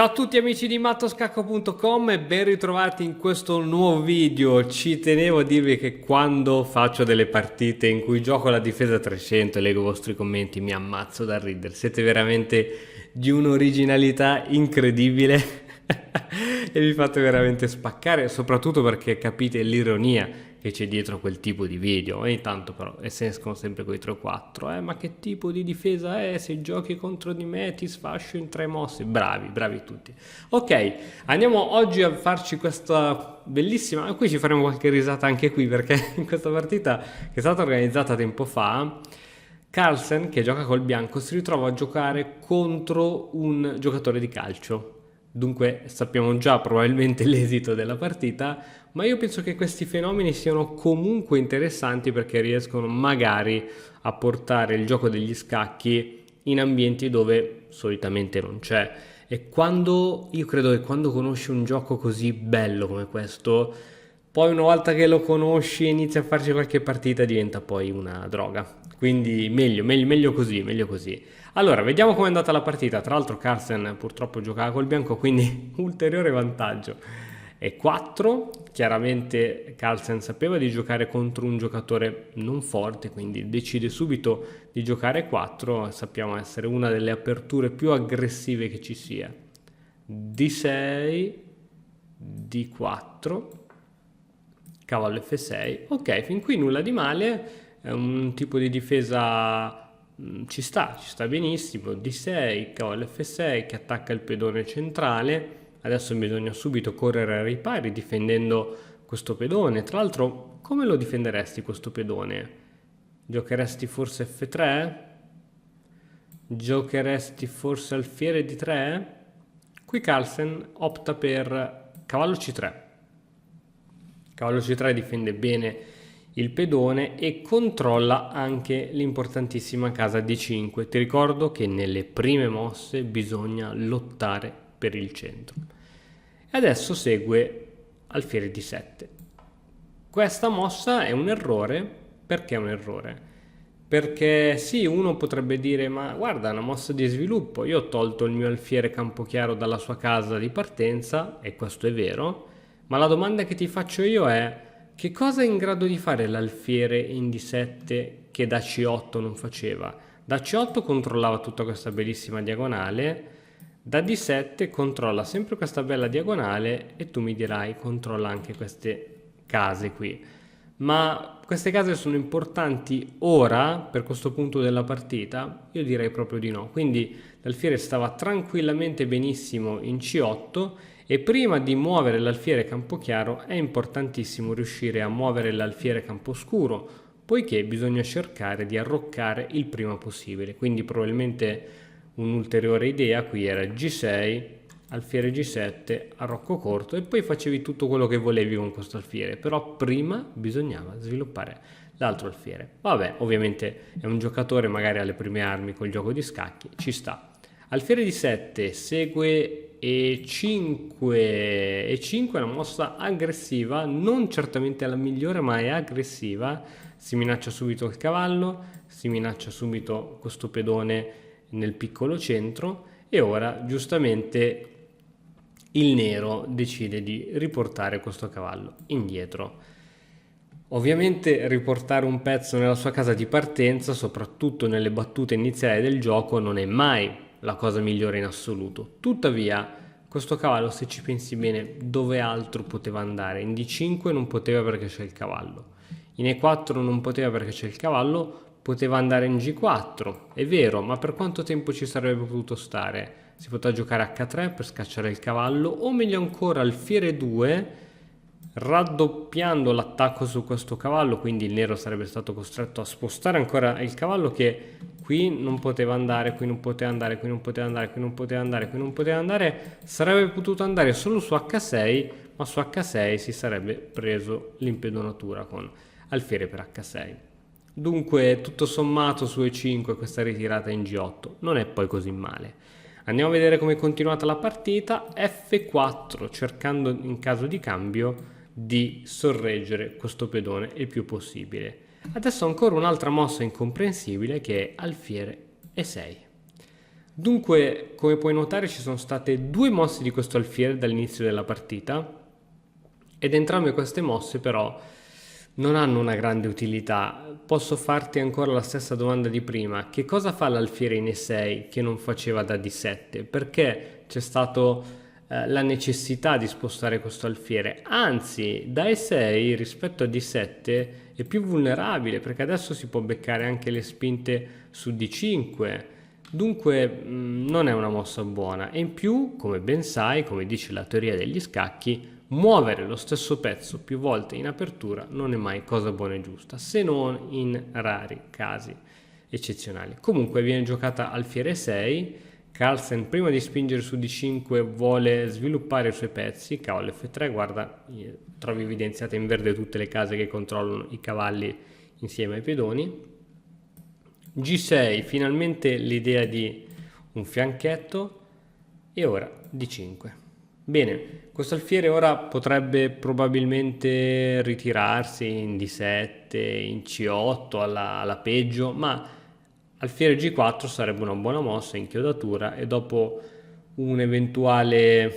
Ciao a tutti amici di mattoscacco.com e ben ritrovati in questo nuovo video. Ci tenevo a dirvi che quando faccio delle partite in cui gioco la difesa 300 e leggo i vostri commenti mi ammazzo da ridere. Siete veramente di un'originalità incredibile e vi fate veramente spaccare, soprattutto perché capite l'ironia che c'è dietro quel tipo di video. Ogni tanto però se escono sempre quei 3 o 4, ma che tipo di difesa è? Se giochi contro di me ti sfascio in 3 mosse. Bravi, bravi tutti. Ok, andiamo oggi a farci questa bellissima, qui ci faremo qualche risata anche qui, perché in questa partita che è stata organizzata tempo fa, Carlsen, che gioca col bianco, si ritrova a giocare contro un giocatore di calcio. Dunque sappiamo già probabilmente l'esito della partita, ma io penso che questi fenomeni siano comunque interessanti perché riescono magari a portare il gioco degli scacchi in ambienti dove solitamente non c'è. E io credo che quando conosci un gioco così bello come questo, poi una volta che lo conosci e inizi a farci qualche partita diventa poi una droga. Quindi meglio così, meglio così. Allora, vediamo com'è andata la partita. Tra l'altro Carlsen purtroppo giocava col bianco, quindi ulteriore vantaggio. E 4, chiaramente Carlsen sapeva di giocare contro un giocatore non forte, quindi decide subito di giocare 4. Sappiamo essere una delle aperture più aggressive che ci sia. D6, D4, cavallo F6. Ok, fin qui nulla di male, è un tipo di difesa ci sta benissimo. D6, cavallo F6 che attacca il pedone centrale. Adesso bisogna subito correre ai ripari difendendo questo pedone. Tra l'altro, come lo difenderesti questo pedone? Giocheresti forse F3? Giocheresti forse alfiere D3? Qui Carlsen opta per cavallo C3. Cavallo C3 difende bene il pedone e controlla anche l'importantissima casa D5. Ti ricordo che nelle prime mosse bisogna lottare per il centro. E adesso segue alfiere D7. Questa mossa è un errore. Perché è un errore? Perché sì, uno potrebbe dire, ma guarda, è una mossa di sviluppo, io ho tolto il mio alfiere campochiaro dalla sua casa di partenza, e questo è vero, ma la domanda che ti faccio io è: che cosa è in grado di fare l'alfiere in D7 che da C8 non faceva? Da C8 controllava tutta questa bellissima diagonale, da D7 controlla sempre questa bella diagonale e tu mi dirai controlla anche queste case qui. Ma queste case sono importanti ora per questo punto della partita? Io direi proprio di no. Quindi l'alfiere stava tranquillamente benissimo in C8 e prima di muovere l'alfiere campochiaro è importantissimo riuscire a muovere l'alfiere camposcuro, poiché bisogna cercare di arroccare il prima possibile. Quindi probabilmente un'ulteriore idea qui era G6, alfiere G7, arrocco corto, e poi facevi tutto quello che volevi con questo alfiere, però prima bisognava sviluppare l'altro alfiere. Vabbè, ovviamente è un giocatore magari alle prime armi col gioco di scacchi, ci sta. Alfiere D7 segue E5, E5 è una mossa aggressiva, non certamente la migliore, ma è aggressiva. Si minaccia subito il cavallo, si minaccia subito questo pedone nel piccolo centro, e ora giustamente il nero decide di riportare questo cavallo indietro. Ovviamente riportare un pezzo nella sua casa di partenza, soprattutto nelle battute iniziali del gioco, non è mai la cosa migliore in assoluto. Tuttavia, questo cavallo, se ci pensi bene, dove altro poteva andare? In D5 non poteva perché c'è il cavallo. In E4 non poteva perché c'è il cavallo, poteva andare in G4, è vero, ma per quanto tempo ci sarebbe potuto stare? Si poteva giocare H3 per scacciare il cavallo, o meglio ancora alfiere 2, raddoppiando l'attacco su questo cavallo, quindi il nero sarebbe stato costretto a spostare ancora il cavallo che qui non poteva andare, qui non poteva andare, qui non poteva andare, qui non poteva andare, qui non poteva andare, sarebbe potuto andare solo su H6, ma su H6 si sarebbe preso l'impedonatura con alfiere per H6. Dunque, tutto sommato su E5 questa ritirata in G8 non è poi così male. Andiamo a vedere come è continuata la partita. F4, cercando in caso di cambio di sorreggere questo pedone il più possibile. Adesso ancora un'altra mossa incomprensibile che è alfiere E6. Dunque, come puoi notare, ci sono state due mosse di questo alfiere dall'inizio della partita ed entrambe queste mosse però non hanno una grande utilità. Posso farti ancora la stessa domanda di prima. Che cosa fa l'alfiere in E6 che non faceva da D7? Perché c'è stato la necessità di spostare questo alfiere? Anzi, da E6 rispetto a D7 è più vulnerabile perché adesso si può beccare anche le spinte su D5. Dunque non è una mossa buona e in più, come ben sai, come dice la teoria degli scacchi, muovere lo stesso pezzo più volte in apertura non è mai cosa buona e giusta, se non in rari casi eccezionali. Comunque viene giocata alfiere 6, Carlsen prima di spingere su D5 vuole sviluppare i suoi pezzi, cavallo F3, guarda, trovi evidenziate in verde tutte le case che controllano i cavalli insieme ai pedoni. G6, finalmente l'idea di un fianchetto e ora D5. Bene, questo alfiere ora potrebbe probabilmente ritirarsi in D7, in C8 alla peggio, ma alfiere G4 sarebbe una buona mossa in chiodatura e dopo un eventuale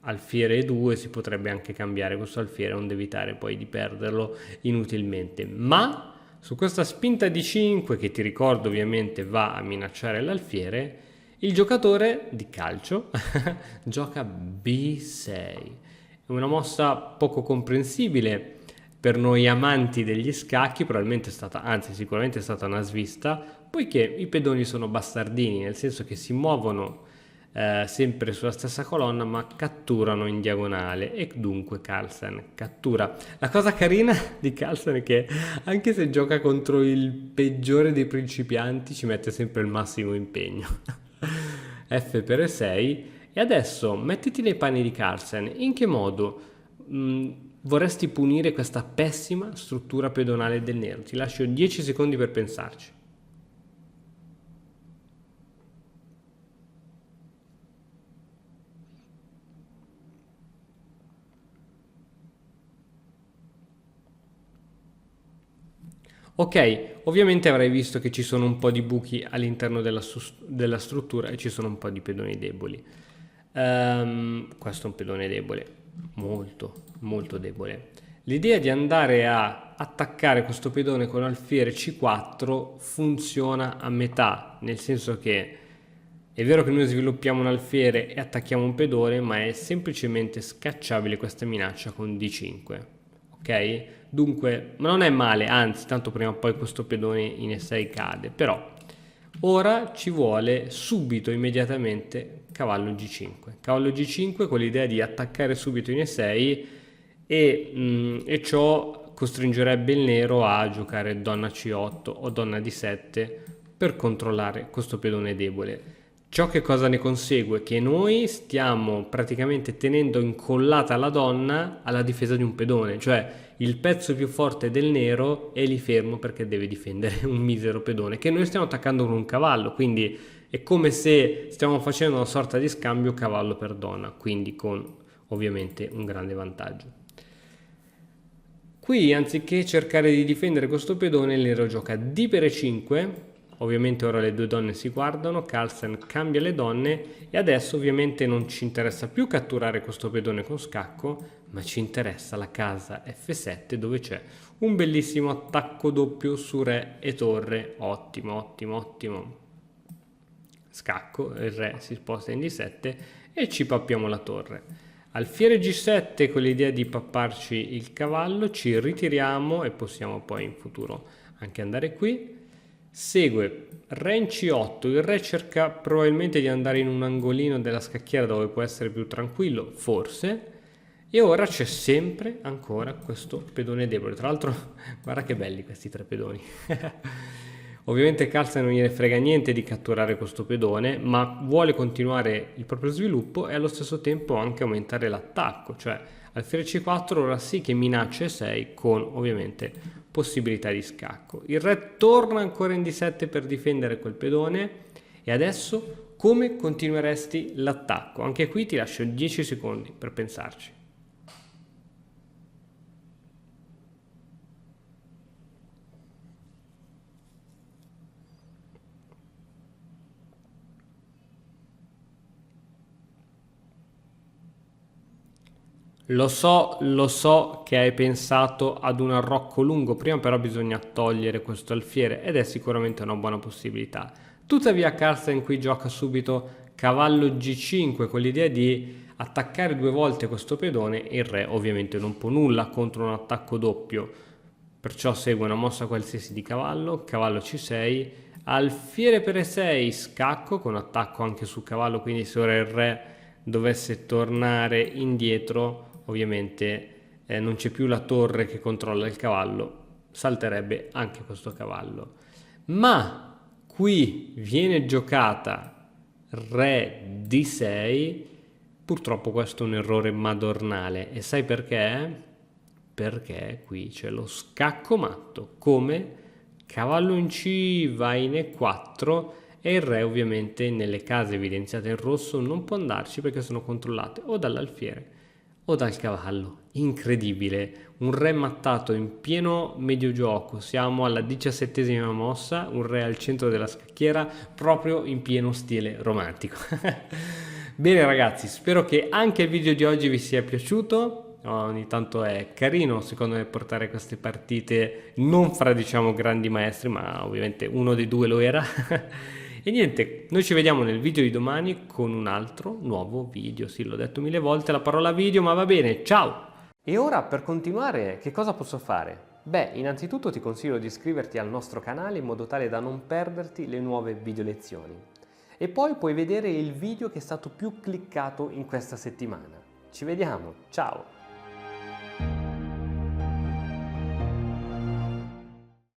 alfiere E2 si potrebbe anche cambiare questo alfiere, onde evitare poi di perderlo inutilmente. Ma su questa spinta di 5, che ti ricordo ovviamente va a minacciare l'alfiere, il giocatore di calcio gioca B6. È una mossa poco comprensibile per noi amanti degli scacchi, probabilmente è stata, anzi sicuramente è stata una svista, poiché i pedoni sono bastardini, nel senso che si muovono sempre sulla stessa colonna ma catturano in diagonale e dunque Carlsen cattura. La cosa carina di Carlsen è che anche se gioca contro il peggiore dei principianti ci mette sempre il massimo impegno. F per E6 e adesso mettiti nei panni di Carlsen, in che modo vorresti punire questa pessima struttura pedonale del nero? Ti lascio 10 secondi per pensarci. Ok, ovviamente avrai visto che ci sono un po' di buchi all'interno della struttura e ci sono un po' di pedoni deboli. Questo è un pedone debole, molto, molto debole. L'idea di andare a attaccare questo pedone con alfiere C4 funziona a metà, nel senso che è vero che noi sviluppiamo un alfiere e attacchiamo un pedone, ma è semplicemente scacciabile questa minaccia con D5. Ok? Dunque, ma non è male, anzi, tanto prima o poi questo pedone in E6 cade, però ora ci vuole subito, immediatamente, cavallo G5. Cavallo G5 con l'idea di attaccare subito in E6 e ciò costringerebbe il nero a giocare donna C8 o donna D7 per controllare questo pedone debole. Ciò che cosa ne consegue? Che noi stiamo praticamente tenendo incollata la donna alla difesa di un pedone, cioè il pezzo più forte del nero è lì fermo perché deve difendere un misero pedone che noi stiamo attaccando con un cavallo, quindi è come se stiamo facendo una sorta di scambio cavallo per donna, quindi con ovviamente un grande vantaggio. Qui anziché cercare di difendere questo pedone il nero gioca D per E5, ovviamente ora le due donne si guardano, Carlsen cambia le donne e adesso ovviamente non ci interessa più catturare questo pedone con scacco, ma ci interessa la casa F7 dove c'è un bellissimo attacco doppio su re e torre, ottimo, ottimo, ottimo. Scacco, il re si sposta in D7 e ci pappiamo la torre. Alfiere G7 con l'idea di papparci il cavallo, ci ritiriamo e possiamo poi in futuro anche andare qui. Segue re in C8, il re cerca probabilmente di andare in un angolino della scacchiera dove può essere più tranquillo, forse. E ora c'è sempre ancora questo pedone debole. Tra l'altro, guarda che belli questi tre pedoni. Ovviamente Carlsen non gliene frega niente di catturare questo pedone, ma vuole continuare il proprio sviluppo e allo stesso tempo anche aumentare l'attacco, cioè alfiere C4 ora sì che minaccia E6 con ovviamente possibilità di scacco. Il re torna ancora in D7 per difendere quel pedone e adesso come continueresti l'attacco? Anche qui ti lascio 10 secondi per pensarci. Lo so che hai pensato ad un arrocco lungo prima, però bisogna togliere questo alfiere ed è sicuramente una buona possibilità. Tuttavia Carlsen qui gioca subito cavallo G5 con l'idea di attaccare 2 volte questo pedone e il re ovviamente non può nulla contro un attacco doppio, perciò segue una mossa qualsiasi di cavallo, cavallo C6, alfiere per E6, scacco con attacco anche sul cavallo, quindi se ora il re dovesse tornare indietro ovviamente non c'è più la torre che controlla il cavallo, salterebbe anche questo cavallo. Ma qui viene giocata re D6, purtroppo questo è un errore madornale e sai perché? Perché qui c'è lo scacco matto, come cavallo in C va in E4 e il re ovviamente nelle case evidenziate in rosso non può andarci perché sono controllate o dall'alfiere o dal cavallo. Incredibile, un re mattato in pieno mediogioco, siamo alla 17ª mossa, un re al centro della scacchiera proprio in pieno stile romantico. Bene ragazzi, spero che anche il video di oggi vi sia piaciuto. Ogni tanto è carino secondo me portare queste partite non fra diciamo grandi maestri, ma ovviamente uno dei due lo era. E niente, noi ci vediamo nel video di domani con un altro nuovo video. Sì, l'ho detto 1000 volte la parola video, ma va bene, ciao! E ora per continuare che cosa posso fare? Beh, innanzitutto ti consiglio di iscriverti al nostro canale in modo tale da non perderti le nuove video lezioni. E poi puoi vedere il video che è stato più cliccato in questa settimana. Ci vediamo, ciao!